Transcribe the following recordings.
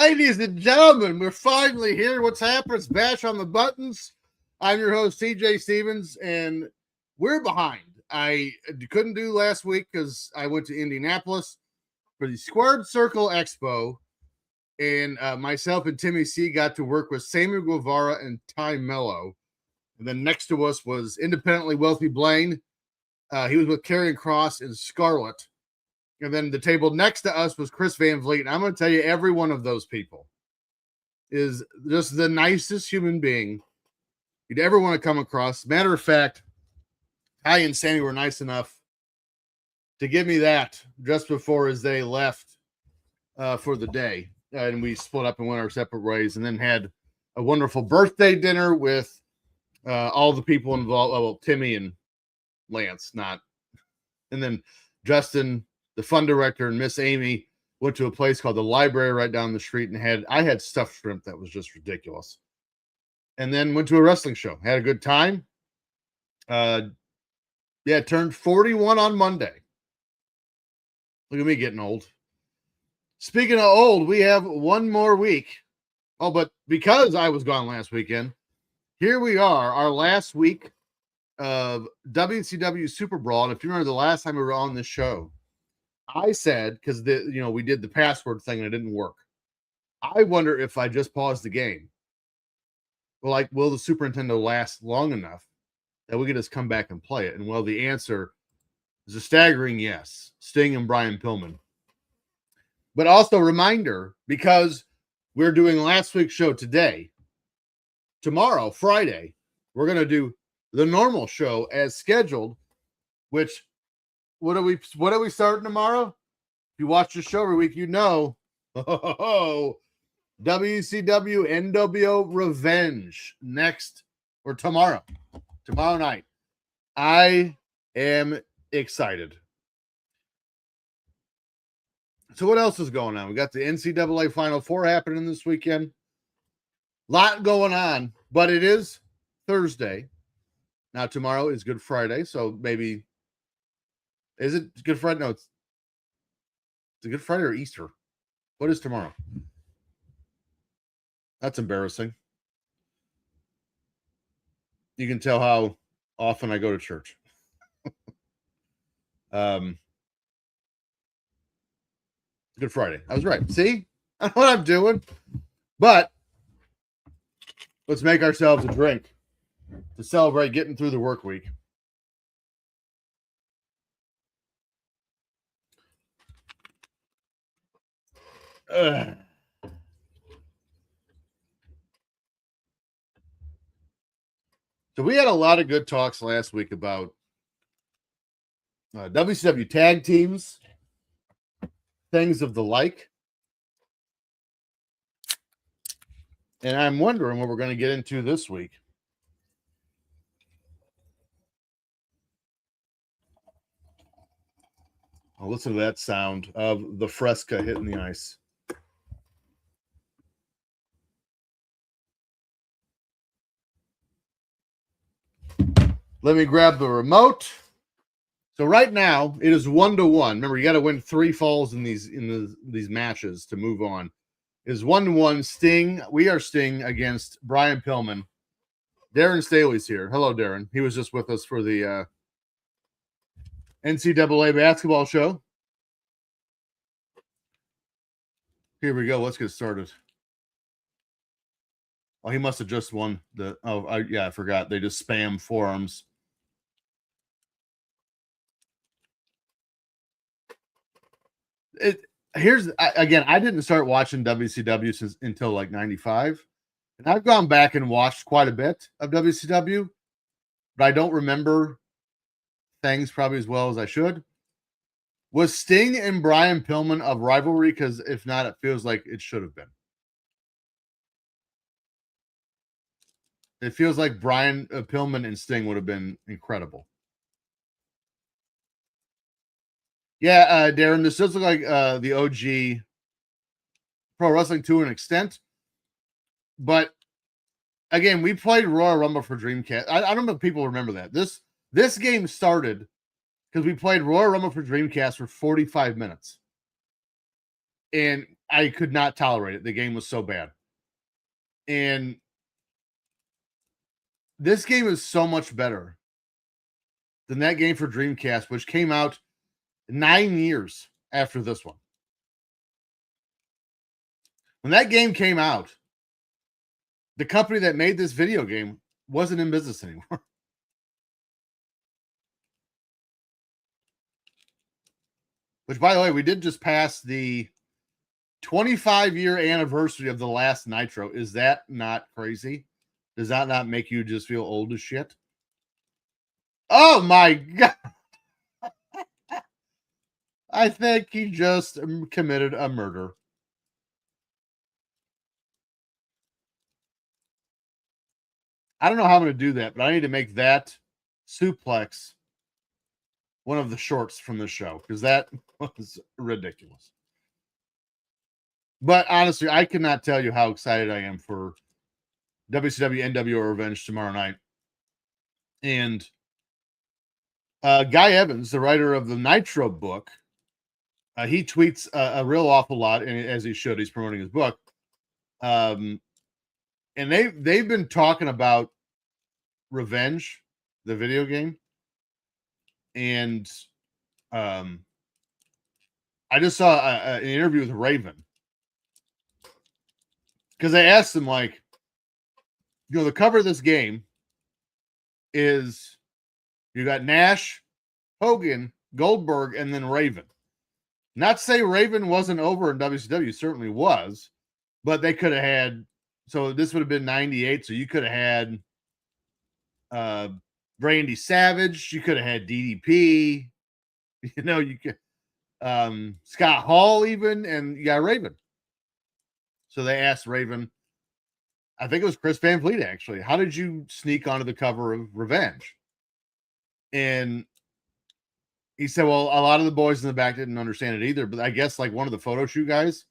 Ladies and gentlemen, we're finally here. What's happening? It's Bash on the Buttons. I'm your host, TJ Stevens, and we're behind. I couldn't do last week because I went to Indianapolis for the Squared Circle Expo, and myself and Timmy C got to work with Samuel Guevara and Ty Mello. And then next to us was independently wealthy Blaine. He was with Karrion Kross and Scarlett. And then the table next to us was Chris Van Vliet. And I'm going to tell you, every one of those people is just the nicest human being you'd ever want to come across. Matter of fact, Ty and Sammy were nice enough to give me that just before as they left for the day. And we split up and went our separate ways, and then had a wonderful birthday dinner with all the people involved. Well, Timmy and Lance, not. And then Justin, the fun director, and Miss Amy went to a place called the Library right down the street, and I had stuffed shrimp that was just ridiculous. And then went to a wrestling show. Had a good time. Turned 41 on Monday. Look at me getting old. Speaking of old, we have one more week. Oh, but because I was gone last weekend, here we are, our last week of WCW SuperBrawl. And if you remember the last time we were on this show, I said, because we did the password thing and it didn't work. I wonder if I just paused the game. Well, will the Super Nintendo last long enough that we can just come back and play it? And well, the answer is a staggering yes. Sting and Brian Pillman. But also reminder, because we're doing last week's show today, tomorrow, Friday, we're going to do the normal show as scheduled, which what are we starting tomorrow? If you watch the show every week, you know, WCW NWO Revenge tomorrow night. I am excited. So what else is going on? We got the NCAA Final Four happening this weekend. Lot going on, but it is Thursday. Now tomorrow is Good Friday, so maybe. Is it Good Friday? No, it's a Good Friday or Easter. What is tomorrow? That's embarrassing. You can tell how often I go to church. Good Friday. I was right. See? I know what I'm doing. But let's make ourselves a drink to celebrate getting through the work week. So we had a lot of good talks last week about WCW tag teams, things of the like. And I'm wondering what we're going to get into this week. I'll listen to that sound of the Fresca hitting the ice. Let me grab the remote. So right now it is 1-1. Remember, you got to win 3 falls in these matches to move on. It is 1-1. Sting. We are Sting against Brian Pillman. Darren Staley's here. Hello, Darren. He was just with us for the NCAA basketball show. Here we go. Let's get started. Oh, he must have just won the. I forgot. They just spam forums. Again, I didn't start watching WCW until like 95. And I've gone back and watched quite a bit of WCW, but I don't remember things probably as well as I should. Was Sting and Brian Pillman of rivalry? Because if not, it feels like it should have been. It feels like Brian Pillman and Sting would have been incredible. Yeah, Darren, this does look like the OG Pro Wrestling to an extent. But again, we played Royal Rumble for Dreamcast. I don't know if people remember that. This game started because we played Royal Rumble for Dreamcast for 45 minutes. And I could not tolerate it. The game was so bad. And this game is so much better than that game for Dreamcast, which came out 9 years after this one. When that game came out, the company that made this video game wasn't in business anymore. Which, by the way, we did just pass the 25-year anniversary of the last Nitro. Is that not crazy? Does that not make you just feel old as shit? Oh my God. I think he just committed a murder. I don't know how I'm going to do that, but I need to make that suplex one of the shorts from the show because that was ridiculous. But honestly, I cannot tell you how excited I am for WCW NWO Revenge tomorrow night. And Guy Evans, the writer of the Nitro book, he tweets a real awful lot, and as he should, he's promoting his book. And they've been talking about Revenge, the video game, and I just saw an interview with Raven because I asked him, like, you know, the cover of this game is you got Nash, Hogan, Goldberg, and then Raven. Not to say Raven wasn't over in WCW, certainly was, but they could have had, so this would have been 98, so you could have had Randy Savage, you could have had DDP, you know, you could Scott Hall even, and you got Raven. So they asked Raven, I think it was Chris Van Vliet actually, how did you sneak onto the cover of Revenge? And he said, well, a lot of the boys in the back didn't understand it either, but I guess like one of the photo shoot guys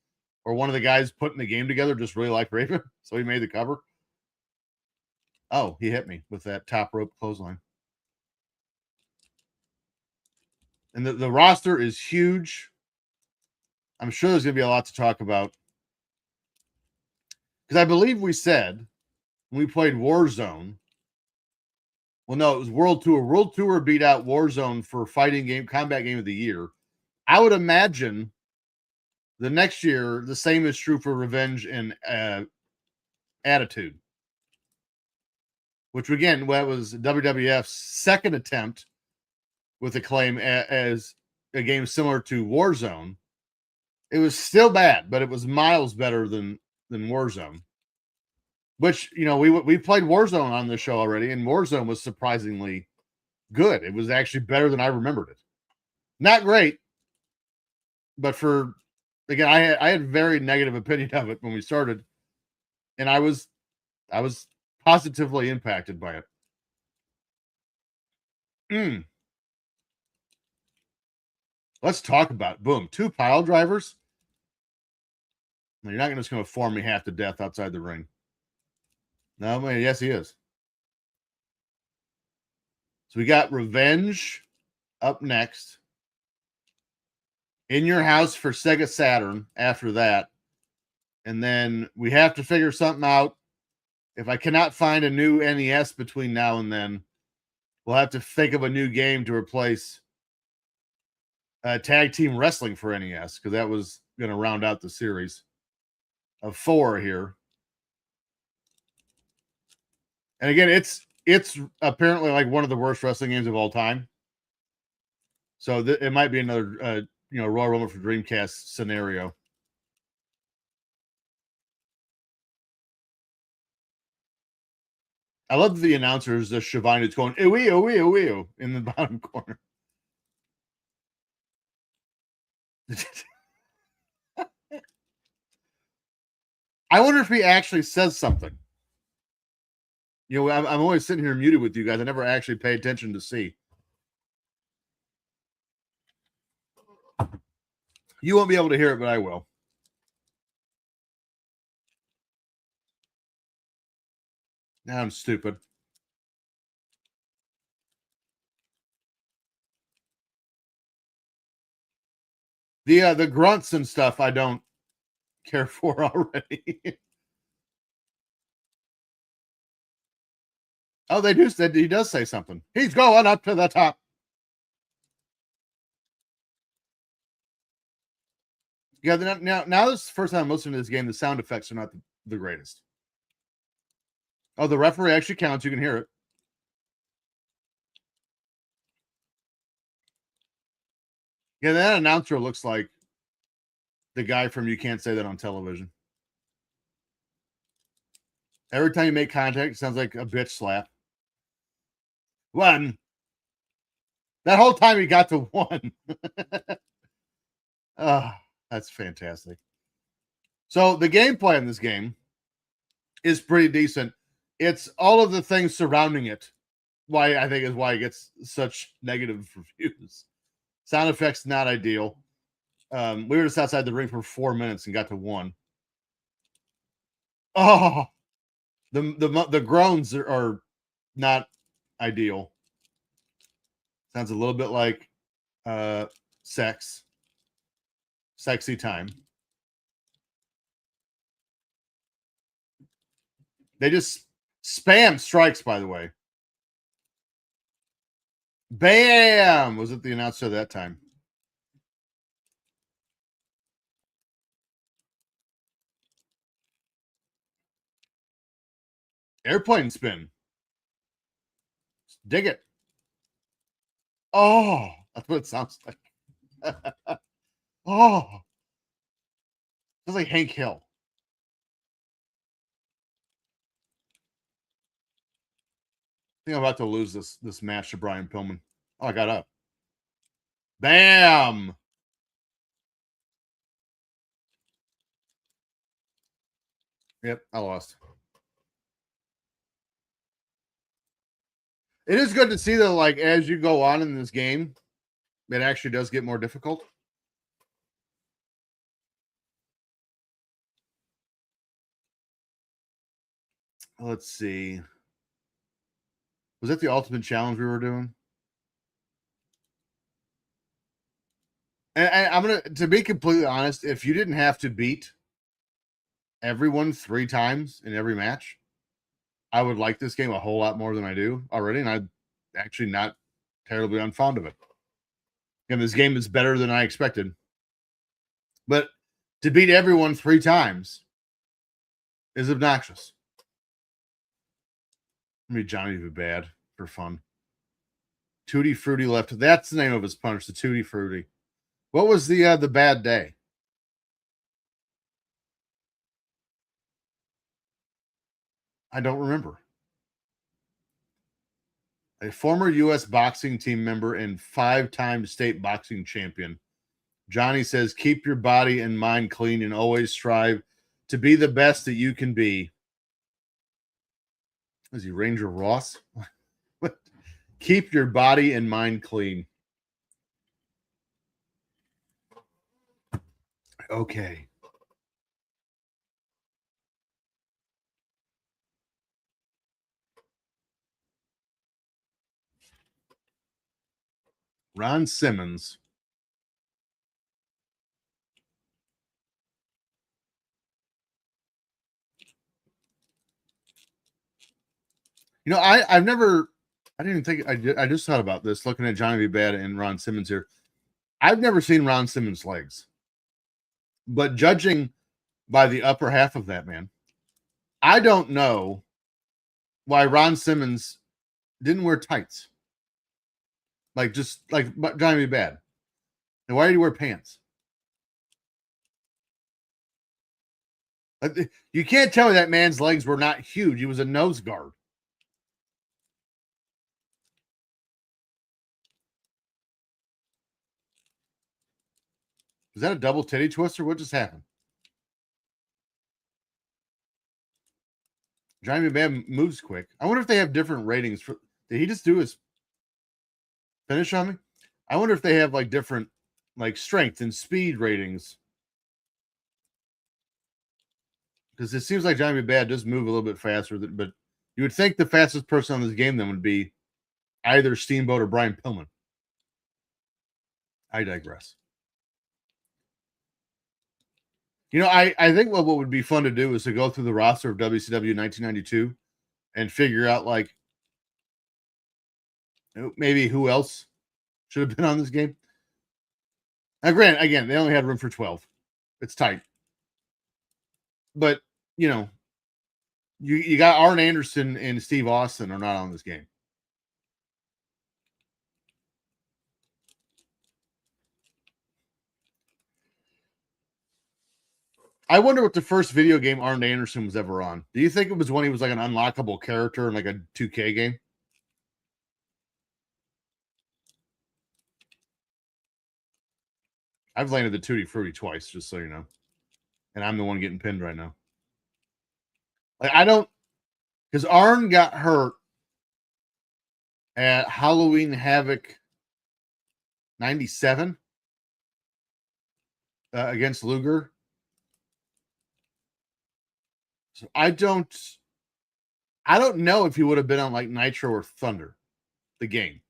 or one of the guys putting the game together just really liked Raven, so he made the cover. Oh, he hit me with that top rope clothesline. And the roster is huge. I'm sure there's going to be a lot to talk about. Because I believe we said when we played Warzone, well, no, it was World Tour. World Tour beat out Warzone for fighting game, combat game of the year. I would imagine the next year, the same is true for Revenge and Attitude. Which, again, that was WWF's second attempt with Acclaim as a game similar to Warzone. It was still bad, but it was miles better than Warzone. Which, you know, we played Warzone on this show already, and Warzone was surprisingly good. It was actually better than I remembered it. Not great, but for, again, I had very negative opinion of it when we started, and I was positively impacted by it. Let's talk about it. Boom. 2 pile drivers. No, you're not just going to form me half to death outside the ring. No, man, yes, he is. So we got Revenge up next. In Your House for Sega Saturn after that. And then we have to figure something out. If I cannot find a new NES between now and then, we'll have to think of a new game to replace Tag Team Wrestling for NES, because that was going to round out the series of 4 here. And again, it's apparently like one of the worst wrestling games of all time. So it might be another Royal Rumble for Dreamcast scenario. I love the announcers, the Shivani, it's going ooey, ooey, ooey, in the bottom corner. I wonder if he actually says something. You know, I'm always sitting here muted with you guys. I never actually pay attention to see. You won't be able to hear it, but I will. Now I'm stupid. The grunts and stuff, I don't care for already. Oh, they do. He does say something. He's going up to the top. Yeah, now this is the first time I'm listening to this game. The sound effects are not the greatest. Oh, the referee actually counts. You can hear it. Yeah, that announcer looks like the guy from You Can't Say That on Television. Every time you make contact, it sounds like a bitch slap. One. That whole time he got to one. Oh, that's fantastic. So the gameplay in this game is pretty decent. It's all of the things surrounding it. Why I think is why it gets such negative reviews. Sound effects not ideal. We were just outside the ring for 4 minutes and got to one. Oh, the groans are not ideal. Sounds a little bit like sexy time. They just spam strikes, by the way. Bam! Was it the announcer that time? Airplane spin. Dig it. Oh, that's what it sounds like. Oh, sounds like Hank Hill. I think I'm about to lose this match to Brian Pillman. Oh, I got up. Bam! Yep, I lost. It is good to see that, like, as you go on in this game, it actually does get more difficult. Let's see. Was that the Ultimate Challenge we were doing? And I'm going to be completely honest, if you didn't have to beat everyone 3 times in every match, I would like this game a whole lot more than I do already, and I'm actually not terribly unfond of it. And this game is better than I expected. But to beat everyone 3 times is obnoxious. I mean, Johnny be bad for fun. Tutti Frutti left. That's the name of his punch, the Tutti Frutti. What was the bad day? I don't remember. A former U.S. boxing team member and 5-time state boxing champion. Johnny says, keep your body and mind clean and always strive to be the best that you can be. Is he Ranger Ross? Keep your body and mind clean. Okay. Ron Simmons. You know, I've never, I didn't even think, I just thought about this looking at Johnny B. Bad and Ron Simmons here. I've never seen Ron Simmons' legs, but judging by the upper half of that man, I don't know why Ron Simmons didn't wear tights. Like, just like Johnny B. Bad. And why did he wear pants? You can't tell me that man's legs were not huge. He was a nose guard. Was that a double titty twister? What just happened? Johnny B. Bad moves quick. I wonder if they have different ratings. Did he just do his finish on me? I wonder if they have like different like strength and speed ratings. Because it seems like Johnny B. Bad does move a little bit faster, but you would think the fastest person on this game then would be either Steamboat or Brian Pillman. I digress. You know, I think what would be fun to do is to go through the roster of WCW 1992 and figure out, like, maybe who else should have been on this game. Now, granted, again, they only had room for 12. It's tight. But, you know, you got Arn Anderson and Steve Austin are not on this game. I wonder what the first video game Arn Anderson was ever on. Do you think it was when he was like an unlockable character in like a 2K game? I've landed the Tutti Frutti twice, just so you know. And I'm the one getting pinned right now. Like, I don't, because Arn got hurt at Halloween Havoc 97 against Luger. So I don't know if he would have been on like Nitro or Thunder, the game.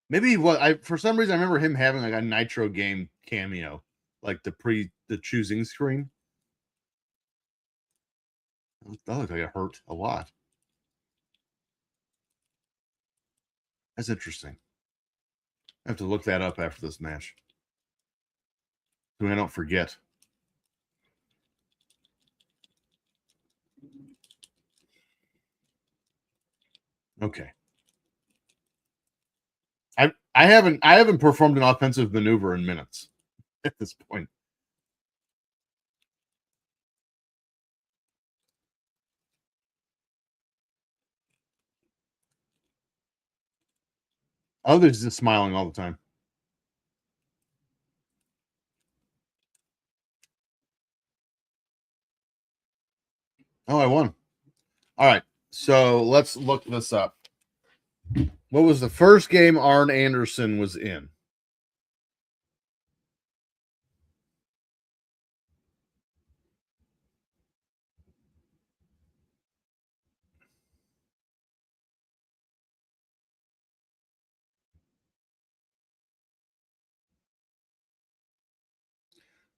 Maybe he was. For some reason I remember him having like a Nitro game cameo, like the choosing screen. That looked like it hurt a lot. That's interesting. I have to look that up after this match, so I don't forget. Okay. I haven't performed an offensive maneuver in minutes at this point. Others just smiling all the time. Oh, I won. All right. So let's look this up. What was the first game Arn Anderson was in?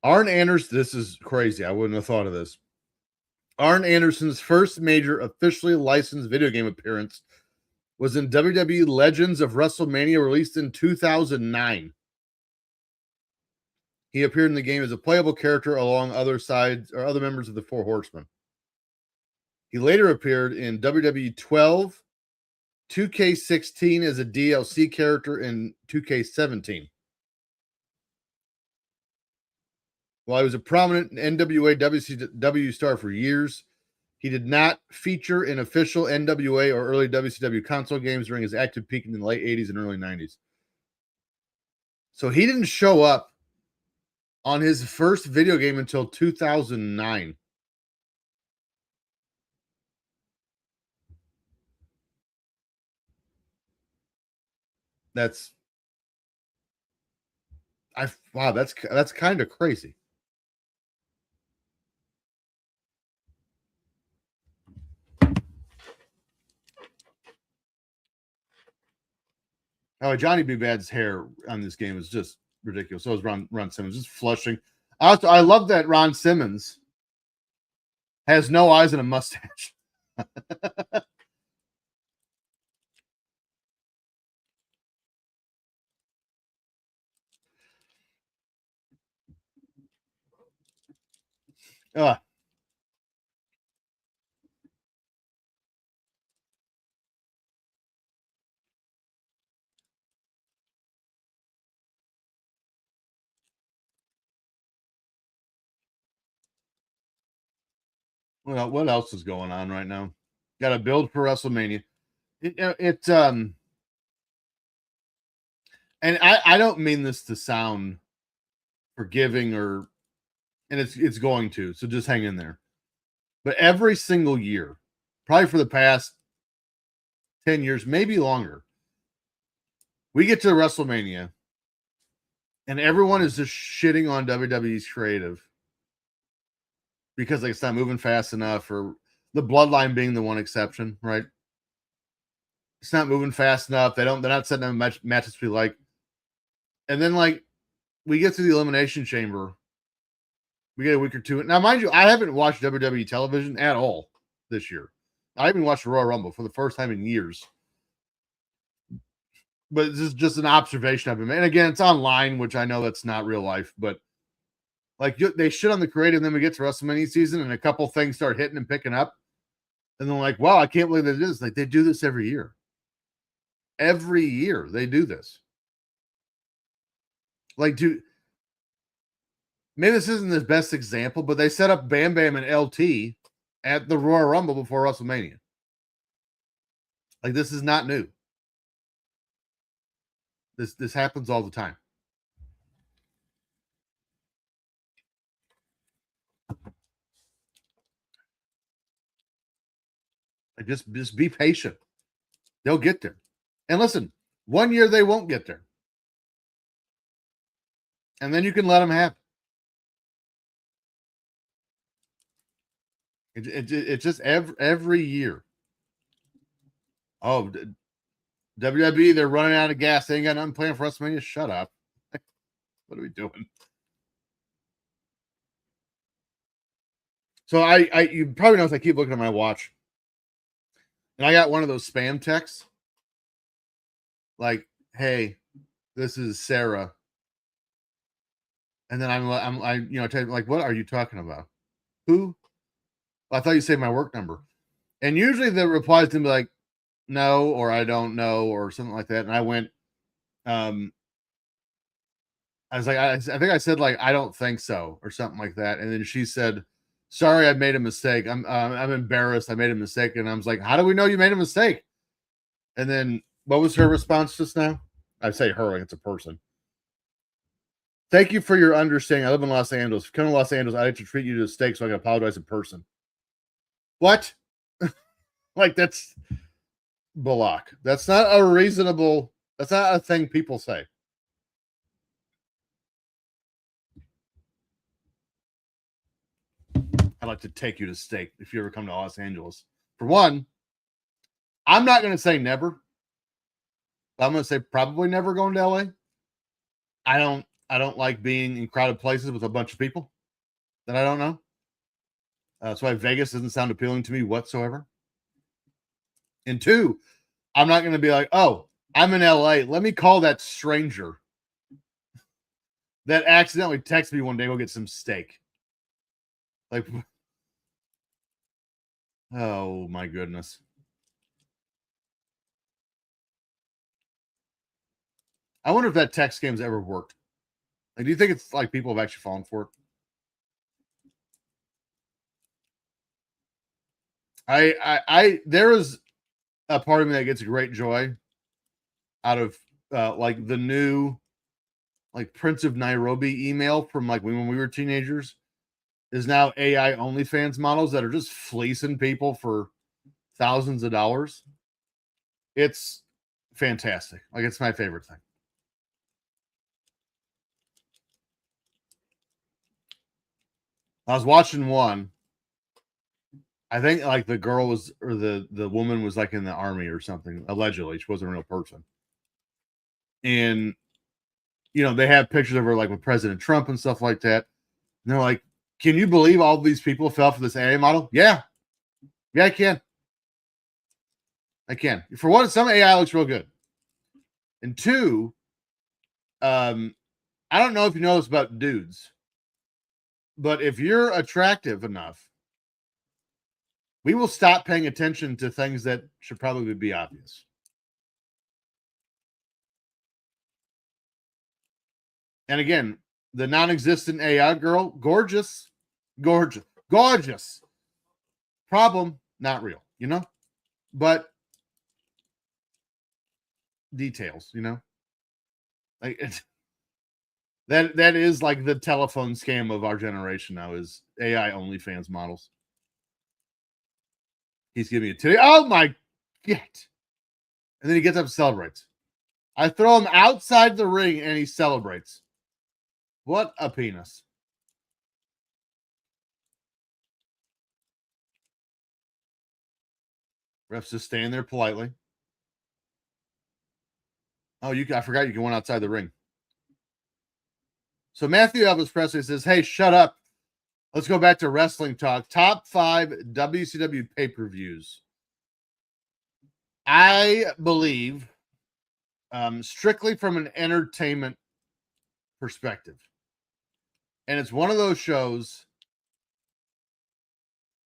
Arn Anderson, this is crazy. I wouldn't have thought of this. Arn Anderson's first major officially licensed video game appearance was in WWE Legends of WrestleMania, released in 2009. He appeared in the game as a playable character along other members of the Four Horsemen. He later appeared in WWE 12, 2K16 as a DLC character in 2K17. While he was a prominent NWA WCW star for years, he did not feature in official NWA or early WCW console games during his active peak in the late 80s and early 90s. So he didn't show up on his first video game until 2009. That's kind of crazy. Oh, Johnny B. Bad's hair on this game is just ridiculous. So is Ron Simmons, just flushing. I love that Ron Simmons has no eyes and a mustache. Well, what else is going on right now? Got a build for WrestleMania. And I don't mean this to sound forgiving and it's going to, so just hang in there. But every single year, probably for the past 10 years, maybe longer, we get to WrestleMania and everyone is just shitting on WWE's creative because like it's not moving fast enough, or the Bloodline being the one exception, right? It's not moving fast enough. They're not setting up matches we like. And then like we get to the Elimination Chamber. We get a week or two. Now, mind you, I haven't watched WWE television at all this year. I haven't watched the Royal Rumble for the first time in years. But this is just an observation I've been made. And again, it's online, which I know that's not real life, but like they shit on the creative, and then we get to WrestleMania season and a couple things start hitting and picking up. And they're like, wow, I can't believe they do this. Like they do this every year. Every year they do this. Like, dude, maybe this isn't the best example, but they set up Bam Bam and LT at the Royal Rumble before WrestleMania. Like, this is not new. This happens all the time. Like, just be patient. They'll get there. And listen, 1 year they won't get there. And then you can let them have it. It's just every year. Oh, WWE, they're running out of gas. They ain't got nothing planned for WrestleMania. Shut up. What are we doing? So you probably notice I keep looking at my watch. And I got one of those spam texts. Like, hey, this is Sarah. And then I tell you, like, what are you talking about? Who? I thought you said my work number. And usually the replies to be like, no, or I don't know, or something like that. And I went, I was like, I think I said like, I don't think so, or something like that. And then she said, sorry, I made a mistake. I'm embarrassed. I made a mistake. And I was like, how do we know you made a mistake? And then what was her response just now? I say her, like it's a person. Thank you for your understanding. I live in Los Angeles. If you come to Los Angeles, I like to treat you to a steak, so I can apologize in person. What? Like, that's Balak. That's not a reasonable, that's not a thing people say. I'd like to take you to steak if you ever come to Los Angeles. For one, I'm not going to say never. I'm going to say probably never going to LA. I don't like being in crowded places with a bunch of people that I don't know. That's why Vegas doesn't sound appealing to me whatsoever. And two, I'm not going to be like, oh, I'm in LA. Let me call that stranger that accidentally texted me one day, go get some steak. Like, oh my goodness. I wonder if that text game's ever worked. Like, do you think it's like people have actually fallen for it? There is a part of me that gets great joy out of like the new like Prince of Nairobi email from like when we were teenagers is now AI OnlyFans models that are just fleecing people for thousands of dollars. It's fantastic. Like, it's my favorite thing. I was watching one. I think like the girl was, or the woman was like in the army or something. Allegedly, she wasn't a real person. And they have pictures of her like with President Trump and stuff like that. And they're like, "Can you believe all these people fell for this AI model?" Yeah, I can. I can. For one, some AI looks real good, and two, I don't know if you know this about dudes, but if you're attractive enough, we will stop paying attention to things that should probably be obvious. And again, the non-existent AI girl, gorgeous. Problem, not real, but details, like that is like the telephone scam of our generation now is AI OnlyFans models. He's giving it today. Oh my God. And then he gets up and celebrates. I throw him outside the ring and he celebrates. What a penis. Refs just staying there politely. Oh, I forgot you can win outside the ring. So Matthew Elvis Presley says, hey, shut up. Let's go back to wrestling talk. Top 5 WCW pay-per-views. I believe, strictly from an entertainment perspective, and it's one of those shows,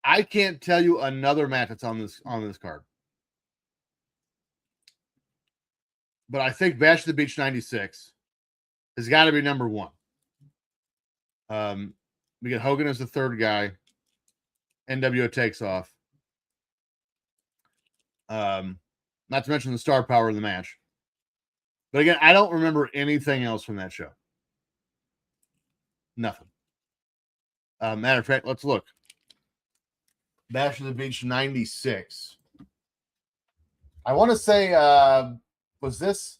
I can't tell you another match that's on this card. But I think Bash at the Beach 96 has got to be number 1. We get Hogan as the third guy. NWO takes off. Not to mention the star power of the match. But again, I don't remember anything else from that show. Nothing. Matter of fact, let's look. Bash at the Beach 96. I want to say, was this?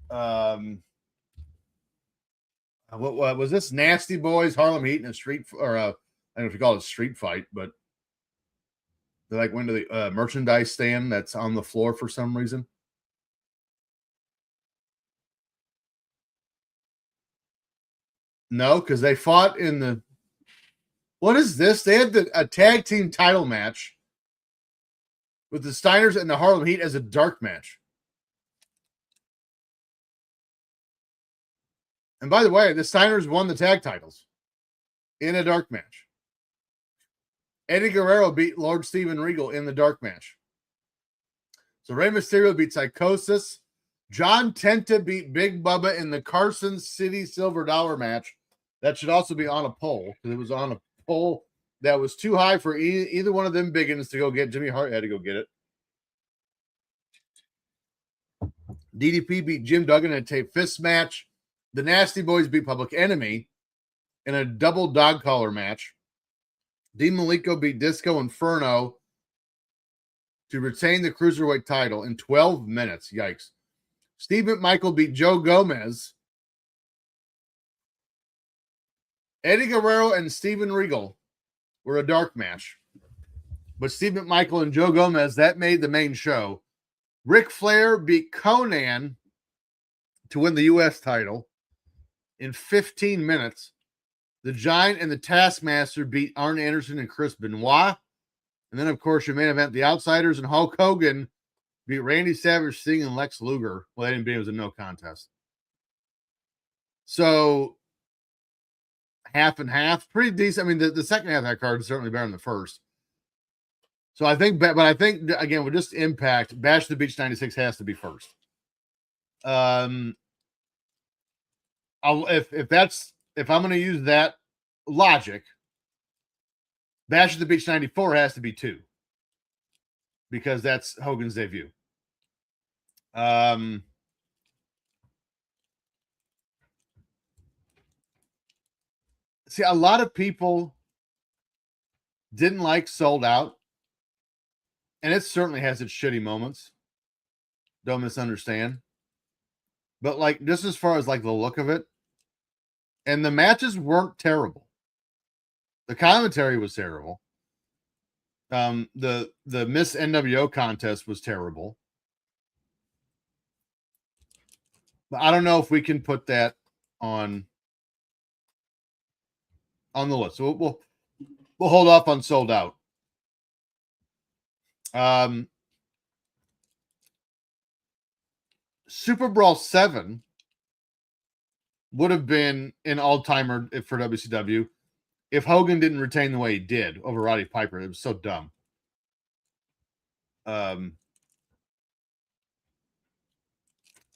What was this? Nasty Boys, Harlem Heat, and a street, or I don't know if you call it a street fight, but they like went to the merchandise stand that's on the floor for some reason. No, because they fought in the. What is this? They had a tag team title match with the Steiners and the Harlem Heat as a dark match. And by the way, the Steiners won the tag titles in a dark match. Eddie Guerrero beat Lord Steven Regal in the dark match. So Rey Mysterio beat Psychosis. John Tenta beat Big Bubba in the Carson City Silver Dollar match. That should also be on a pole, because it was on a pole that was too high for either one of them biggins to go get. Jimmy Hart had to go get it. DDP beat Jim Duggan in a tape fist match. The Nasty Boys beat Public Enemy in a double dog collar match. Dean Malenko beat Disco Inferno to retain the Cruiserweight title in 12 minutes. Yikes. Steve McMichael beat Joe Gomez. Eddie Guerrero and Steven Regal were a dark match. But Steve McMichael and Joe Gomez, that made the main show. Ric Flair beat Conan to win the U.S. title in 15 minutes. The Giant and the Taskmaster beat Arn Anderson and Chris Benoit. And then, of course, your main event, the Outsiders and Hulk Hogan beat Randy Savage, Sting, and Lex Luger. Well, they didn't beat. It was a no contest. So, half and half. Pretty decent. I mean, the second half of that card is certainly better than the first. So, I think, but I think, again, with just Impact, Bash at the Beach 96 has to be first. If I'm going to use that logic, Bash at the Beach 94 has to be 2, because that's Hogan's debut. See, a lot of people didn't like Sold Out, and it certainly has its shitty moments. Don't misunderstand. But like, just as far as like the look of it, and the matches weren't terrible. The commentary was terrible. The Miss NWO contest was terrible. But I don't know if we can put that on the list. So we'll hold off on Sold Out. SuperBrawl 7 would have been an all-timer for WCW if Hogan didn't retain the way he did over Roddy Piper. It was so dumb.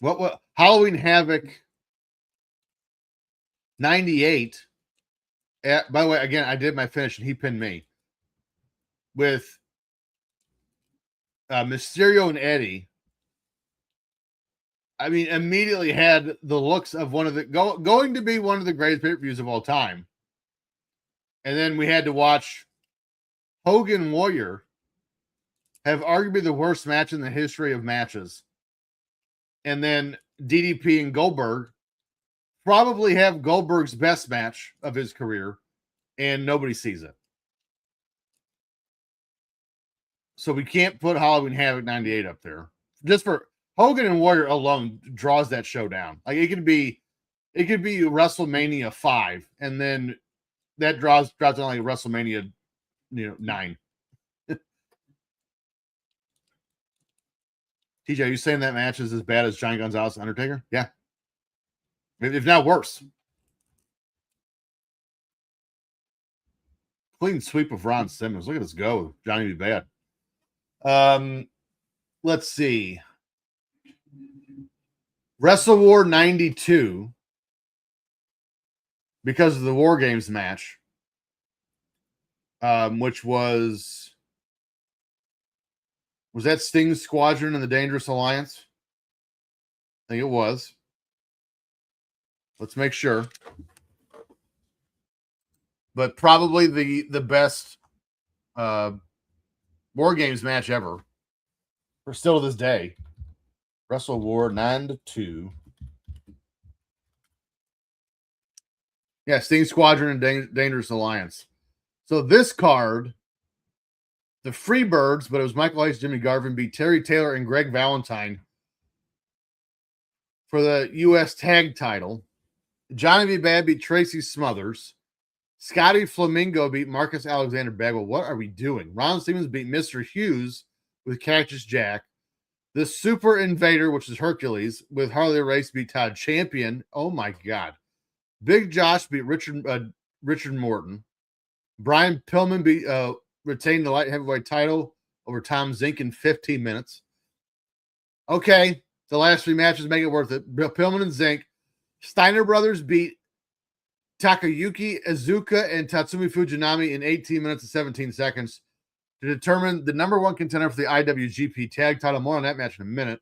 What Halloween Havoc 98. By the way, again, I did my finish and he pinned me with Mysterio and Eddie. I mean, immediately had the looks of one of the going to be one of the greatest pay-per-views of all time. And then we had to watch Hogan Warrior have arguably the worst match in the history of matches. And then DDP and Goldberg probably have Goldberg's best match of his career, and nobody sees it. So we can't put Halloween Havoc 98 up there. Just for Hogan and Warrior alone draws that show down. Like it could be WrestleMania 5, and then that drops down like WrestleMania 9. TJ, are you saying that match is as bad as Giant Gonzalez and Undertaker? Yeah. If not worse. Clean sweep of Ron Simmons. Look at us go. Johnny B. Bad. Let's see. Wrestle War 92. Because of the War Games match. Which was that Sting's Squadron and the Dangerous Alliance? I think it was. Let's make sure. But probably the best War Games match ever. For still to this day. Wrestle War 92. Yeah, Sting Squadron and Dangerous Alliance. So this card, the Freebirds, but it was Michael Hayes, Jimmy Garvin, beat Terry Taylor and Greg Valentine for the U.S. Tag title. Johnny B. Bad beat Tracy Smothers. Scotty Flamingo beat Marcus Alexander Bagwell. What are we doing? Ron Stevens beat Mr. Hughes with Cactus Jack. The Super Invader, which is Hercules, with Harley Race beat Todd Champion. Oh my God. Big Josh beat Richard Morton. Brian Pillman retained the light heavyweight title over Tom Zink in 15 minutes. Okay, the last 3 matches make it worth it. Pillman and Zink. Steiner Brothers beat Takayuki Iizuka and Tatsumi Fujinami in 18 minutes and 17 seconds to determine the number 1 contender for the IWGP tag title. More on that match in a minute.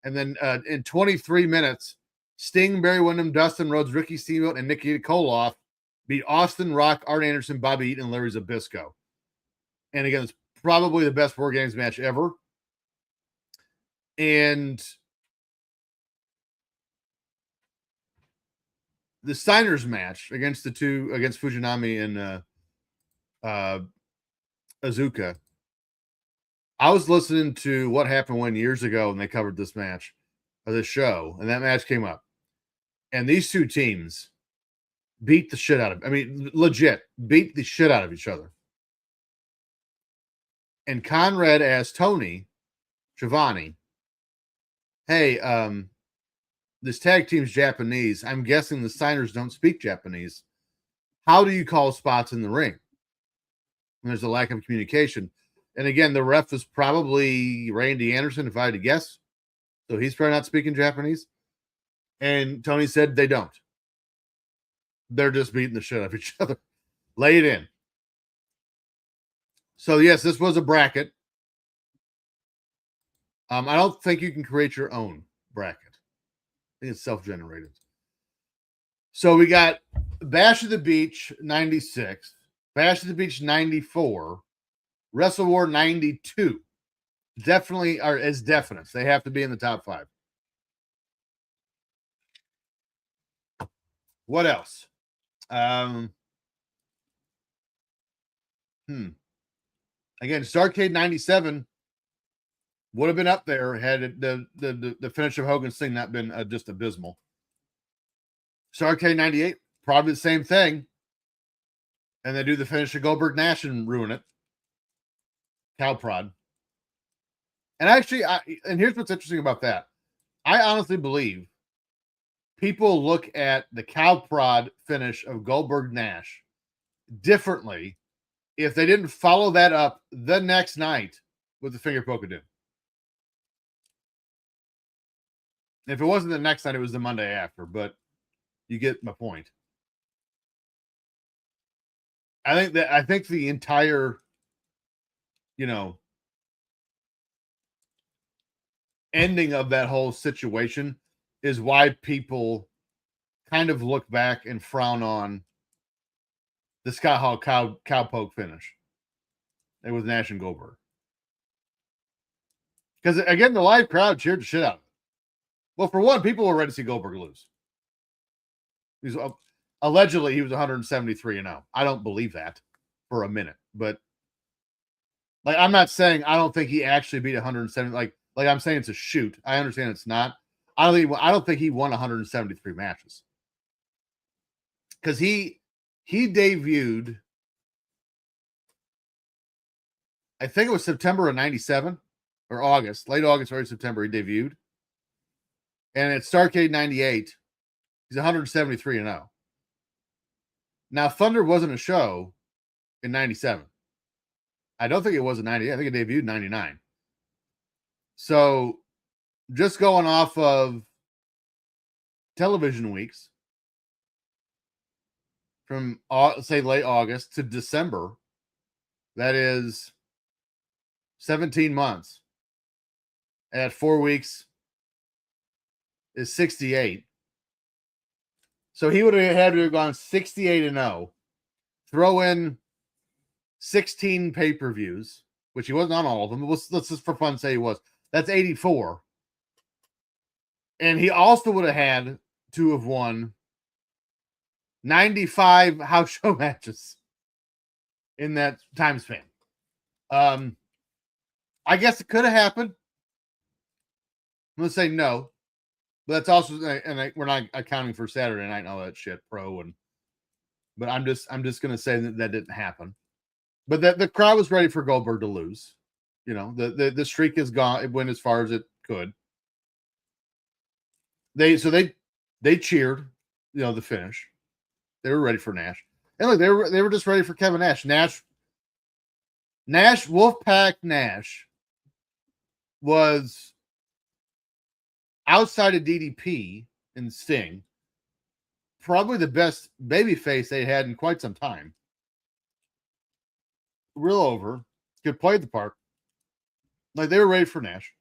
And then in 23 minutes, Sting, Barry Windham, Dustin Rhodes, Ricky Steamboat, and Nikita Koloff beat Austin, Rock, Art Anderson, Bobby Eaton, and Larry Zbyszko. And again, it's probably the best War Games match ever. And the Steiners match against Fujinami and Iizuka. I was listening to What Happened When years ago, and they covered this match of this show, and that match came up. And these two teams beat the shit out of, legit, beat the shit out of each other. And Conrad asked Tony Schiavone, hey, this tag team's Japanese. I'm guessing the Steiners don't speak Japanese. How do you call spots in the ring? And there's a lack of communication. And again, the ref was probably Randy Anderson, if I had to guess. So he's probably not speaking Japanese. And Tony said they don't. They're just beating the shit out of each other. Lay it in. So, yes, this was a bracket. I don't think you can create your own bracket. I think it's self-generated. So we got Bash at the Beach 96, Bash at the Beach 94, Wrestle War 92. Definitely are as definites. They have to be in the top 5. What else? Again, Starrcade 97 would have been up there had the finish of Hogan's thing not been just abysmal. Starrcade 98, probably the same thing. And they do the finish of Goldberg Nash and ruin it. Cow prod. And actually, and here's what's interesting about that. I honestly believe people look at the cow prod finish of Goldberg Nash differently if they didn't follow that up the next night with the finger poke of doom. If it wasn't the next night, it was the Monday after, but you get my point. I think the entire, ending of that whole situation is why people kind of look back and frown on the Scott Hall cow poke finish. It was Nash and Goldberg. Because, again, the live crowd cheered the shit out of it. Well, for one, people were ready to see Goldberg lose. Allegedly, he was 173-0. I don't believe that for a minute, but Like, I'm not saying I don't think he actually beat 170. Like I'm saying it's a shoot. I understand it's not. I don't think he won 173 matches because he debuted. I think it was September of '97 or August, late August, early September. He debuted, and at Starrcade '98, he's 173 and 0. Now Thunder wasn't a show in '97. I don't think it was in '98. I think it debuted in '99. So just going off of television weeks from say late August to December, that is 17 months. At 4 weeks is 68. So he would have had to have gone 68 and 0. Throw in 16 pay-per-views, which he wasn't on all of them. Let's just for fun say he was. That's 84. And he also would have had to have won 95 house show matches in that time span. I guess it could have happened. I'm going to say no. But that's also, and we're not accounting for Saturday night and all that shit, but I'm just going to say that didn't happen. But that the crowd was ready for Goldberg to lose. You know, the streak is gone. It went as far as it could. They cheered, you know, the finish. They were ready for Nash. And look, they were just ready for Kevin Nash. Wolfpack Nash was outside of DDP and Sting, probably the best babyface they had in quite some time. Real over, could play the part. Like they were ready for Nash.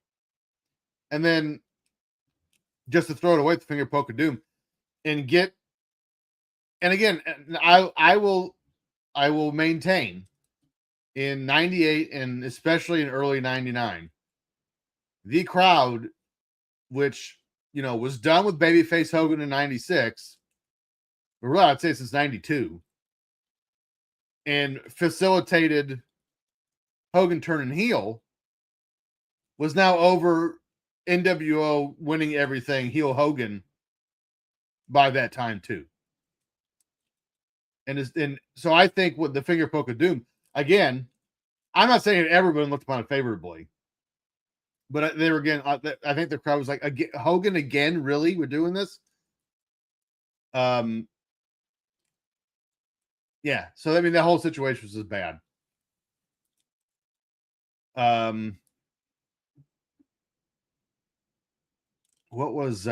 And then just to throw it away, the finger poke of doom and get, and again, I will maintain in 98 and especially in early 99, the crowd, which, you know, was done with babyface Hogan in 96, but really I'd say since 92, and facilitated Hogan turning heel, was now over NWO winning everything, heel Hogan by that time too. And so I think with the finger poke of doom, again, I'm not saying everyone looked upon it favorably, but they were, again, I think the crowd was like, Hogan again, really? We're doing this? Yeah. So I mean, that whole situation was just bad. What was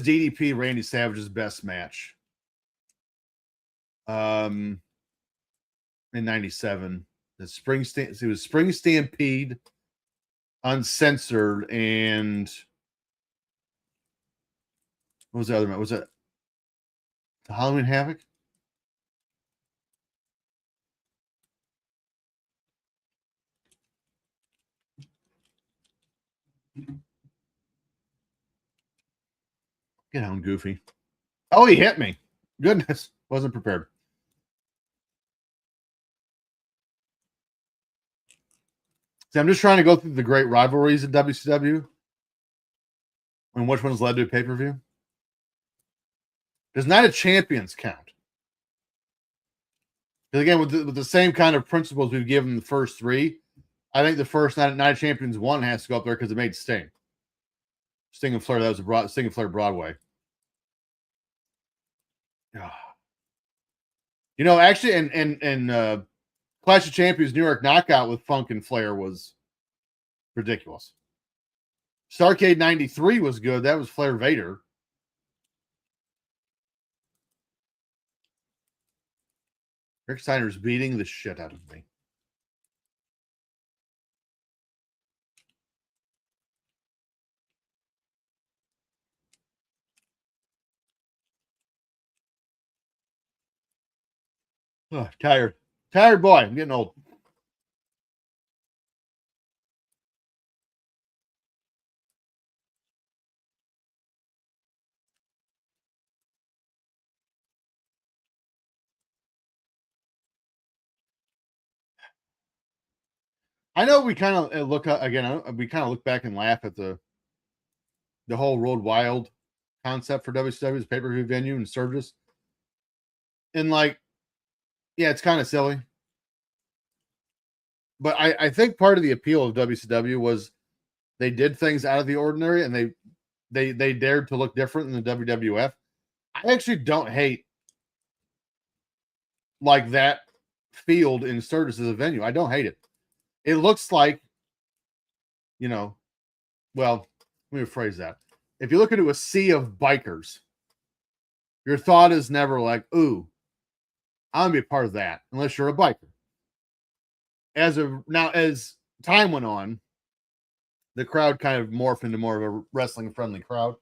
DDP Randy Savage's best match? In 97. It was Spring Stampede, Uncensored, and what was the other one? Was it the Halloween Havoc? Get on, Goofy. Oh, he hit me. Goodness. Wasn't prepared. See, I'm just trying to go through the great rivalries in WCW and which ones led to a pay-per-view. Does Night of Champions count? Because again, with the same kind of principles we've given the first three, I think the first Night of Champions 1 has to go up there because it made Sting. Sting and Flair, that was Sting and Flair Broadway. You know, actually, and Clash of Champions New York Knockout with Funk and Flair was ridiculous. Starrcade 93 was good. That was Flair Vader. Rick Steiner's beating the shit out of me. Oh, tired. Tired boy. I'm getting old. I know we kind of look again. We kind of look back and laugh at the whole Road Wild concept for WCW's pay-per-view venue and Sturgis, and like, yeah, it's kind of silly. But I think part of the appeal of WCW was they did things out of the ordinary, and they dared to look different than the WWF. I actually don't hate like that field in Sturgis as a venue. I don't hate it. It looks like, well, let me rephrase that. If you look into a sea of bikers, your thought is never like, ooh, I'm gonna be a part of that, unless you're a biker. As time went on, the crowd kind of morphed into more of a wrestling friendly crowd.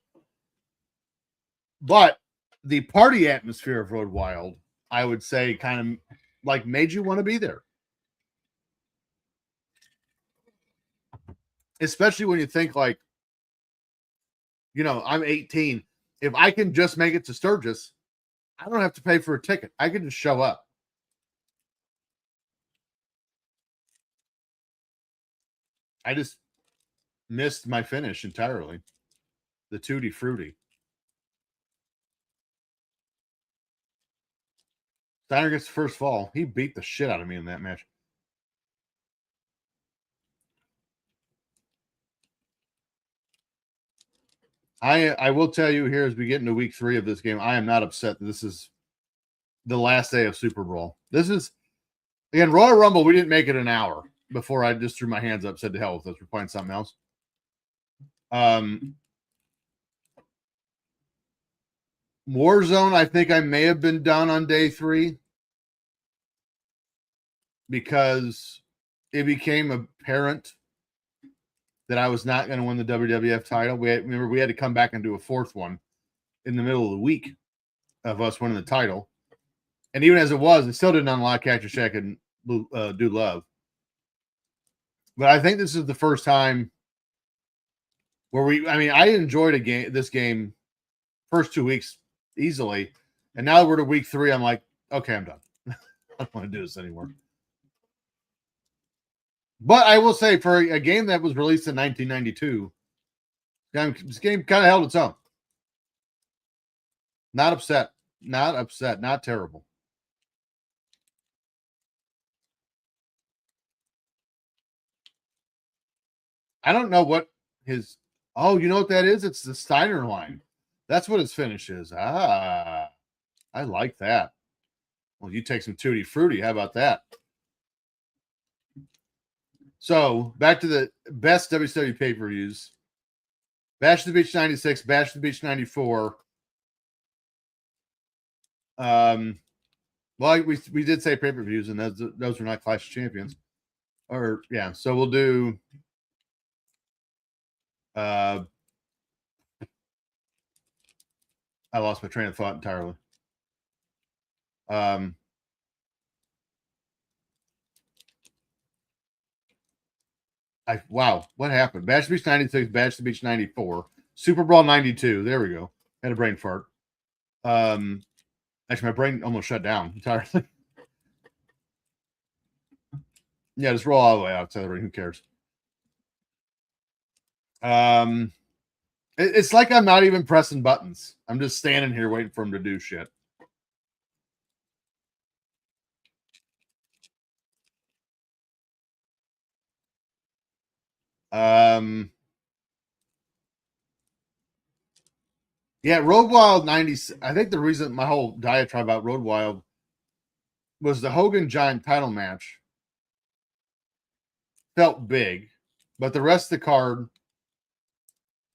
But the party atmosphere of Road Wild, I would say, kind of like made you want to be there. Especially when you think like, I'm 18. If I can just make it to Sturgis, I don't have to pay for a ticket. I can just show up. I just missed my finish entirely. The Tutti Frutti. Steiner gets the first fall. He beat the shit out of me in that match. I will tell you here as we get into week 3 of this game, I am not upset that this is the last day of SuperBrawl. This is, again, Royal Rumble, we didn't make it an hour before I just threw my hands up, said to hell with us. We're playing something else. Warzone, I think I may have been done on day 3 because it became apparent that I was not going to win the WWF title. We had to come back and do a 4th one in the middle of the week of us winning the title. And even as it was, it still didn't unlock Catch a Shack and Do Love. But I think this is the first time where I enjoyed this game first 2 weeks easily. And now we're to week 3. I'm like, okay, I'm done. I don't want to do this anymore. But I will say, for a game that was released in 1992, this game kind of held its own. Not upset. Not terrible. I don't know what his... Oh, you know what that is? It's the Steiner line. That's what his finish is. I like that. Well, you take some Tutti Frutti. How about that? So, back to the best WCW pay-per-views. Bash at the Beach 96, Bash at the Beach 94. Well, we did say pay-per-views, and those are not Clash of Champions. Or, yeah, so we'll do... I lost my train of thought entirely. Wow, what happened? Bash the Beach 96, Bash the Beach 94, SuperBrawl 92. There we go. Had a brain fart. Actually, my brain almost shut down entirely. Yeah, just roll all the way out to the ring. Who cares? It's like I'm not even pressing buttons. I'm just standing here waiting for him to do shit. Yeah, Road Wild 90. I think the reason my whole diatribe about Road Wild was the Hogan Giant title match felt big, but the rest of the card,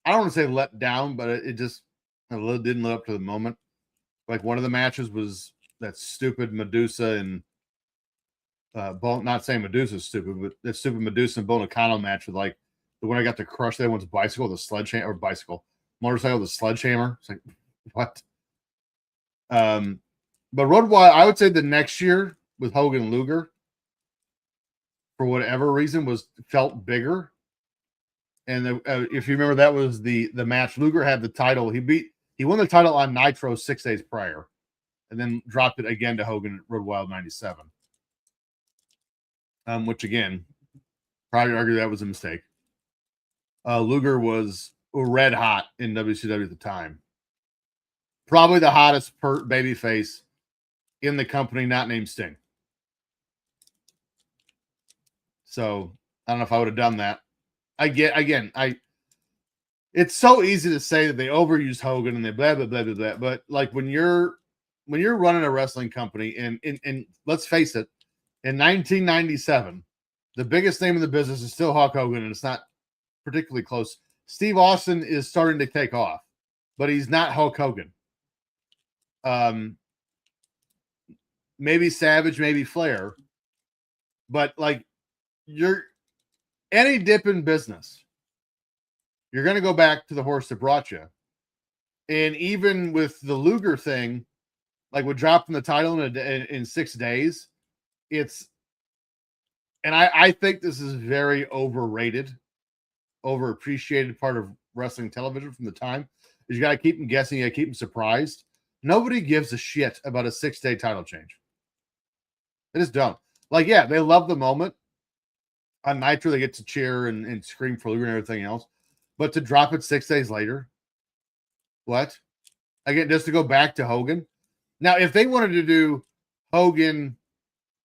I don't want to say let down, but it just didn't live up to the moment. Like one of the matches was that stupid Medusa and not saying Medusa's stupid, but that stupid Medusa and Bonacano match with like the one I got to crush that one's bicycle, the sledgehammer or motorcycle, the sledgehammer. It's like what? But Road Wild, I would say the next year with Hogan Luger, for whatever reason, felt bigger. And if you remember, that was the match. Luger had the title. He won the title on Nitro 6 days prior, and then dropped it again to Hogan at Road Wild 97. Which again, Probably argue that was a mistake. Luger was red hot in WCW at the time. Probably the hottest babyface in the company, not named Sting. So I don't know if I would have done that. It's so easy to say that they overused Hogan and they blah blah blah blah blah. But like when you're running a wrestling company, and let's face it, in 1997, the biggest name in the business is still Hulk Hogan, and it's not particularly close. Steve Austin is starting to take off, but he's not Hulk Hogan. Maybe Savage, maybe Flair, but like you're any dip in business, you're going to go back to the horse that brought you. And even with the Luger thing, like with dropping the title in 6 days, I think this is very overrated, overappreciated part of wrestling television from the time. Is you got to keep them guessing, you got to keep them surprised. Nobody gives a shit about a 6-day title change. They just don't. Like, yeah, they love the moment. On Nitro, they get to cheer and scream for Luger and everything else. But to drop it 6 days later, what? Again, just to go back to Hogan. Now, if they wanted to do Hogan,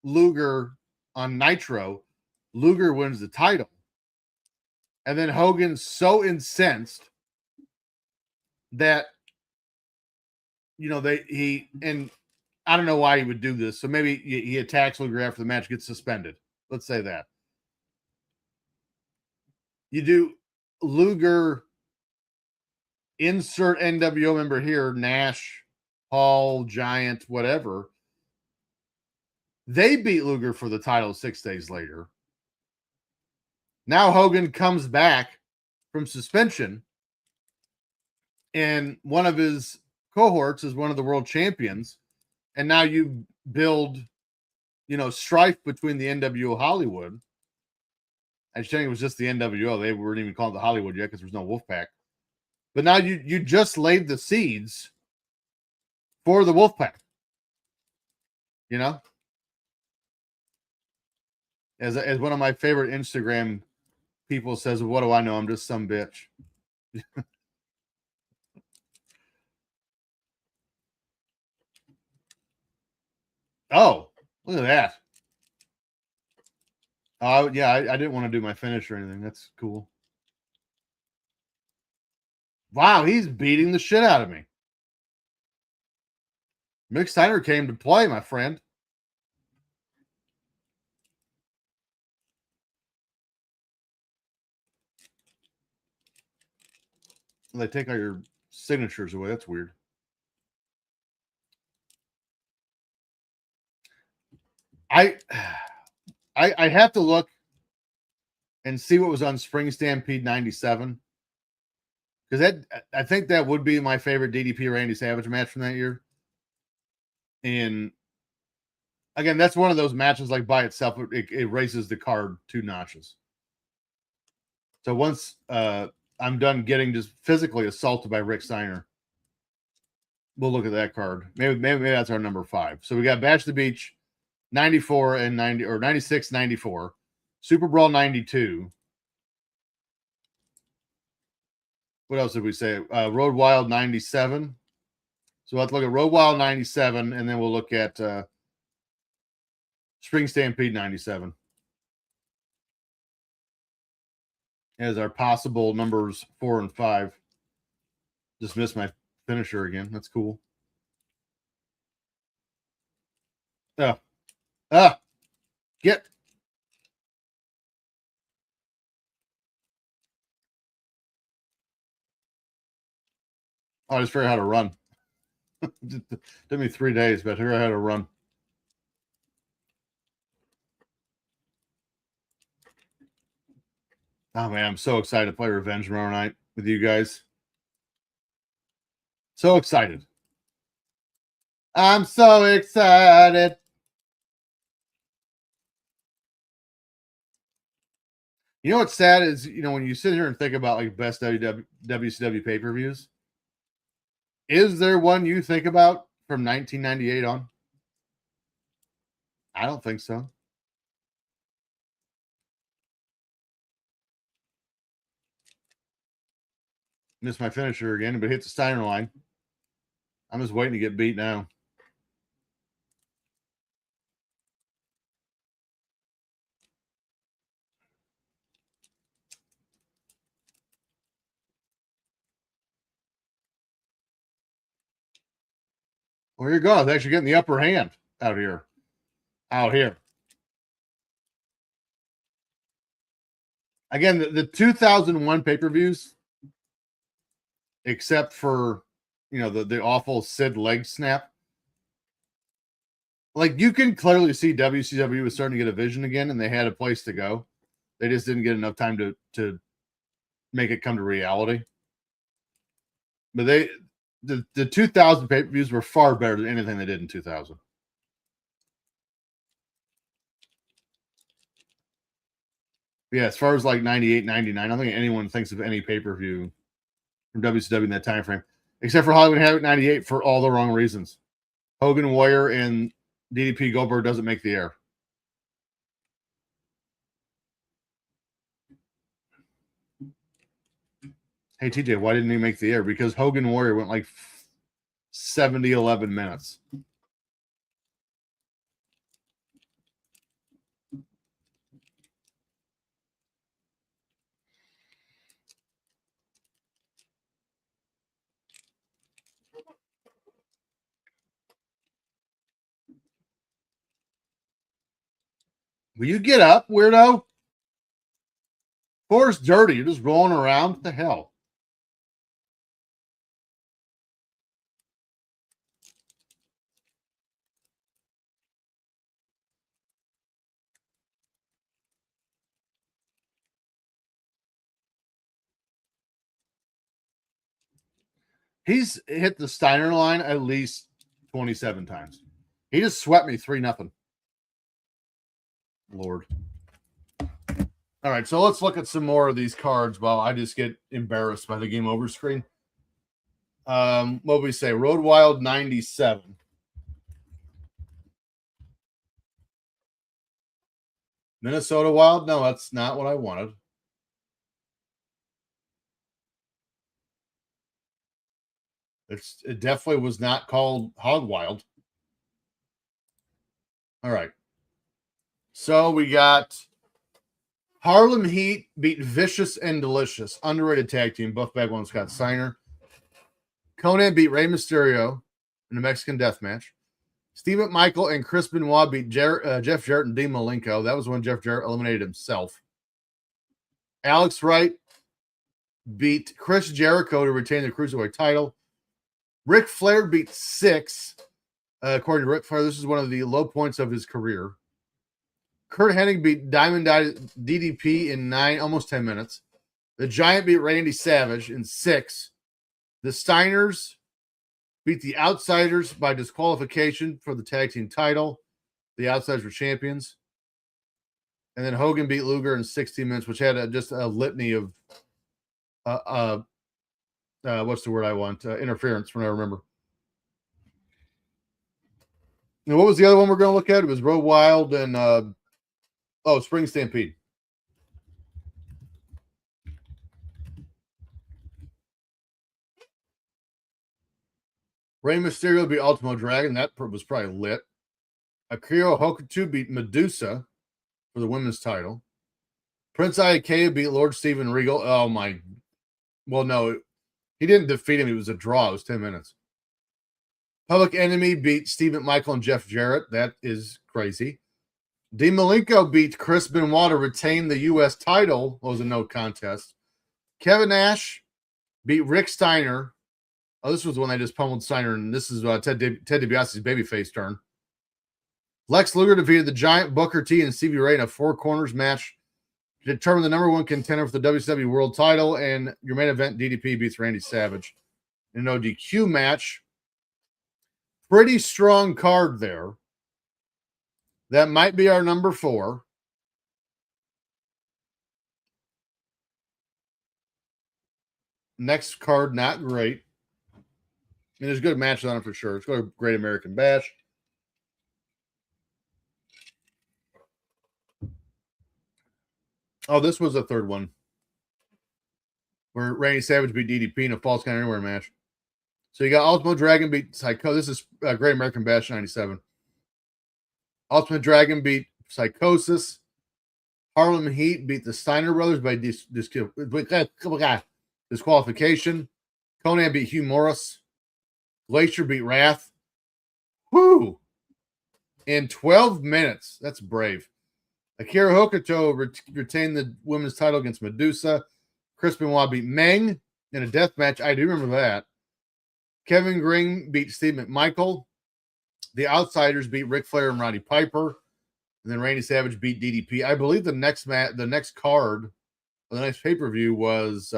Luger on Nitro, Luger wins the title. And then Hogan's so incensed that, and I don't know why he would do this. So maybe he attacks Luger after the match, gets suspended. Let's say that. You do Luger, insert NWO member here, Nash, Hall, Giant, whatever. They beat Luger for the title 6 days later. Now Hogan comes back from suspension, and one of his cohorts is one of the world champions. And now you build, strife between the NWO Hollywood. I think it was just the NWO. They weren't even called the Hollywood yet because there was no Wolfpack. But now you just laid the seeds for the Wolfpack. As one of my favorite Instagram people says, what do I know? I'm just some bitch. Oh, look at that. Oh, yeah, I didn't want to do my finish or anything. That's cool. Wow, he's beating the shit out of me. Mick Steiner came to play, my friend. They take all your signatures away. That's weird. I have to look and see what was on Spring Stampede 97. Because I think that would be my favorite DDP Randy Savage match from that year. And again, that's one of those matches like by itself, it raises the card 2 notches. So once I'm done getting just physically assaulted by Rick Steiner, we'll look at that card. Maybe that's our number 5. So we got Bash the Beach 94 and 90 or 96, 94, SuperBrawl 92. What else did we say? Road Wild 97. So we'll have to look at Road Wild 97, and then we'll look at Spring Stampede 97 as our possible numbers 4 and 5. Just missed my finisher again. That's cool. Get. I just figured out how to run. Took me 3 days, but I figured out how to run. Oh, man, I'm so excited to play Revenge tomorrow night with you guys. So excited. I'm so excited. You know what's sad is, when you sit here and think about like best WCW pay-per-views, is there one you think about from 1998 on? I don't think so. Missed my finisher again, but hit the Steiner line. I'm just waiting to get beat now. Well, here you go. I was actually getting the upper hand out here. Out here. Again, the 2001 pay-per-views, except for, you know, the awful Sid leg snap. Like, you can clearly see WCW was starting to get a vision again, and they had a place to go. They just didn't get enough time to make it come to reality. But the 2000 pay-per-views were far better than anything they did in 2000. Yeah, as far as like 98, 99, I don't think anyone thinks of any pay-per-view from WCW in that time frame, except for Hollywood Havoc 98 for all the wrong reasons. Hogan, Warrior, and DDP Goldberg doesn't make the air. Hey, TJ, why didn't he make the air? Because Hogan Warrior went like 70-11 minutes. Will you get up, weirdo? Floor's dirty. You're just rolling around. What the hell? He's hit the Steiner line at least 27 times. He just swept me 3-0. Lord. All right, so let's look at some more of these cards while I just get embarrassed by the game over screen. What would we say? Road Wild 97. Minnesota Wild? No, that's not what I wanted. It definitely was not called Hog Wild. All right. So we got Harlem Heat beat Vicious and Delicious. Underrated tag team. Buff Bagwell, Scott Steiner. Conan beat Rey Mysterio in a Mexican death match. Steve McMichael and Chris Benoit beat Jeff Jarrett and Dean Malenko. That was when Jeff Jarrett eliminated himself. Alex Wright beat Chris Jericho to retain the Cruiserweight title. Ric Flair beat Six. According to Ric Flair, this is one of the low points of his career. Kurt Hennig beat Diamond DDP in 9, almost 10 minutes. The Giant beat Randy Savage in 6. The Steiners beat the Outsiders by disqualification for the tag team title. The Outsiders were champions. And then Hogan beat Luger in 16 minutes, which had just a litany of, what's the word I want? Interference, when I remember. And what was the other one we're going to look at? It was Road Wild and, Spring Stampede. Rey Mysterio beat Ultimo Dragon. That was probably lit. Akira Hokuto beat Medusa for the women's title. Prince Iaukea beat Lord Steven Regal. Oh, my. Well, no. He didn't defeat him. It was a draw. It was 10 minutes. Public Enemy beat Steve McMichael and Jeff Jarrett. That is crazy. Dean Malenko beat Chris Benoit to retain the U.S. title. It was a no contest. Kevin Nash beat Rick Steiner. Oh, this was the one they just pummeled Steiner, and this is Ted DiBiase's babyface turn. Lex Luger defeated the Giant, Booker T, and Stevie Ray in a 4 corners match to determine the number 1 contender for the WCW World title, and your main event, DDP beats Randy Savage in an ODQ match. Pretty strong card there. That might be our number 4. Next card, not great. I mean, there's good matches on it for sure. Let's go to Great American Bash. Oh, this was the third one. where Randy Savage beat DDP in a Falls Count Anywhere match. So you got Ultimate Dragon beat Psycho. This is Great American Bash 97. Ultimate Dragon beat Psychosis. Harlem Heat beat the Steiner Brothers by disqualification. Conan beat Hugh Morris. Glacier beat Wrath. Whoo! In 12 minutes. That's brave. Akira Hokuto retained the women's title against Medusa. Chris Benoit beat Meng in a death match. I do remember that. Kevin Green beat Steve McMichael. The Outsiders beat Ric Flair and Roddy Piper. And then Randy Savage beat DDP. I believe the next card, the next pay-per-view was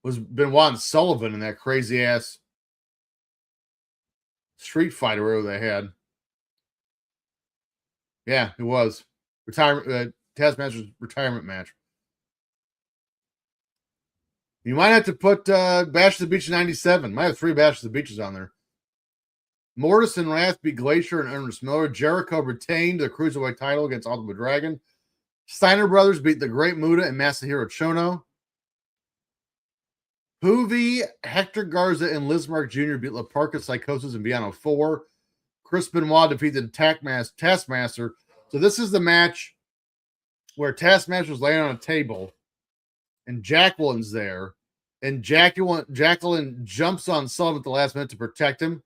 Benoit and Sullivan in that crazy ass street fight or whatever they had. Yeah, it was retirement. Taskmaster's retirement match. You might have to put Bash of the Beach 97. Might have 3 Bash of the Beaches on there. Mortis and Wrath beat Glacier and Ernest Miller. Jericho retained the Cruiserweight title against Ultimate Dragon. Steiner Brothers beat the Great Muta and Masahiro Chono. Hoovy, Hector Garza, and Lizmark Jr. beat La Parca, Psychosis, and Biano 4. Chris Benoit defeated Taskmaster. So this is the match where Taskmaster was laying on a table and Jacqueline's there. And Jacqueline jumps on Sullivan at the last minute to protect him.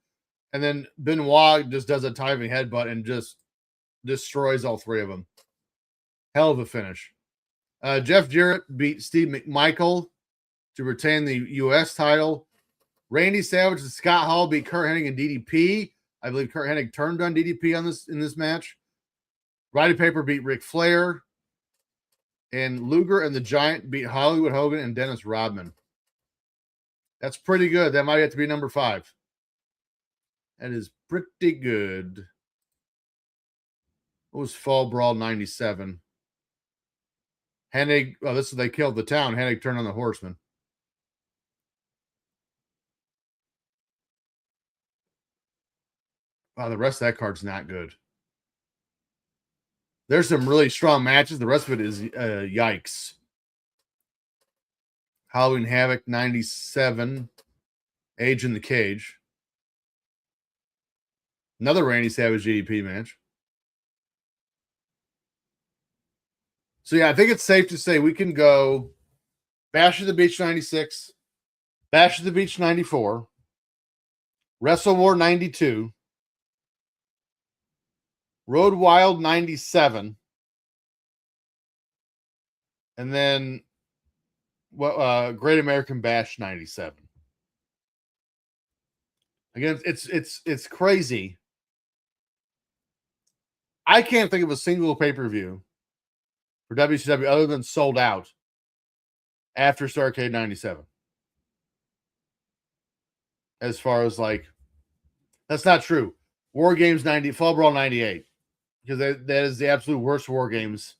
And then Benoit just does a diving headbutt and just destroys all 3 of them. Hell of a finish. Jeff Jarrett beat Steve McMichael to retain the U.S. title. Randy Savage and Scott Hall beat Kurt Hennig and DDP. I believe Kurt Hennig turned on DDP in this match. Roddy Piper beat Ric Flair. And Luger and the Giant beat Hollywood Hogan and Dennis Rodman. That's pretty good. That might have to be number 5. That is pretty good. What was Fall Brawl 97? Hennig, this is they killed the town. Hennig turned on the Horseman. Wow, the rest of that card's not good. There's some really strong matches. The rest of it is yikes. Halloween Havoc 97. Age in the Cage. Another Randy Savage DDP match. So, yeah, I think it's safe to say we can go Bash of the Beach 96, Bash of the Beach 94, Wrestle War 92, Road Wild 97, and then Great American Bash 97. Again, it's crazy. I can't think of a single pay-per-view for WCW other than Sold Out after Starrcade 97. As far as that's not true. War Games 90, Fall Brawl 98. Because that is the absolute worst War Games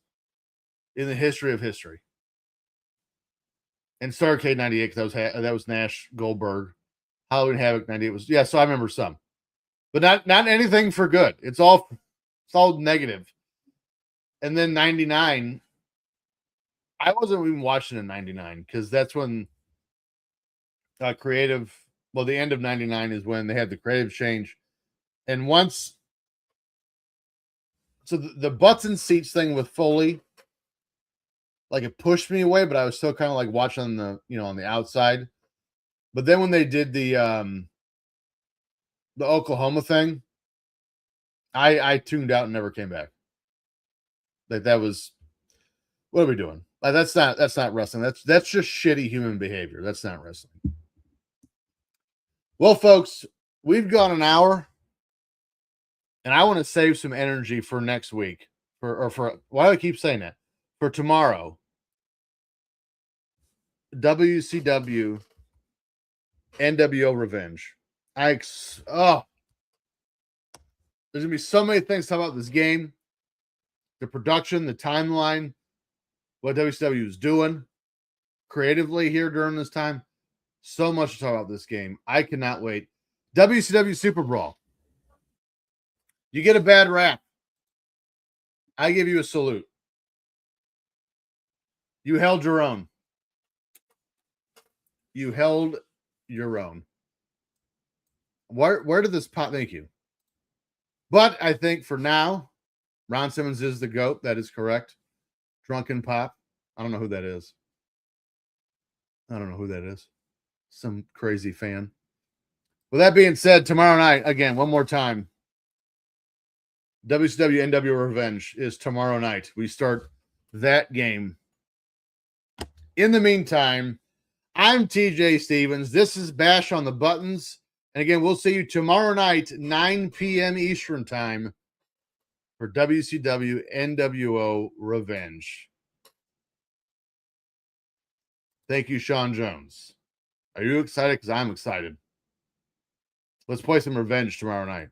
in the history of history. And Starrcade 98, because that was Nash, Goldberg. Halloween Havoc 98 was, yeah, so I remember some. But not anything for good. It's all negative. And then 99, I wasn't even watching in 99 because that's when creative, well, the end of 99 is when they had the creative change. And once, so the butts and seats thing with Foley, it pushed me away, but I was still kind of watching on the outside. But then when they did the Oklahoma thing, I tuned out and never came back. That was, what are we doing? That's not wrestling. That's just shitty human behavior. That's not wrestling. Well, folks, we've gone an hour, and I want to save some energy for next week. For why do I keep saying that? For tomorrow, WCW NWO Revenge. There's gonna be so many things to talk about this game, the production, the timeline, what WCW is doing creatively here during this time. So much to talk about this game. I cannot wait. WCW SuperBrawl. You get a bad rap. I give you a salute. You held your own. You held your own. Where did this pop? Thank you. But I think for now, Ron Simmons is the GOAT. That is correct. Drunken Pop. I don't know who that is. Some crazy fan. With that being said, tomorrow night, again, one more time, WCW NWO Revenge is tomorrow night. We start that game. In the meantime, I'm TJ Stevens. This is Bash on the Buttons. And again, we'll see you tomorrow night, 9 p.m. Eastern Time for WCW NWO Revenge. Thank you, Sean Jones. Are you excited? Because I'm excited. Let's play some Revenge tomorrow night.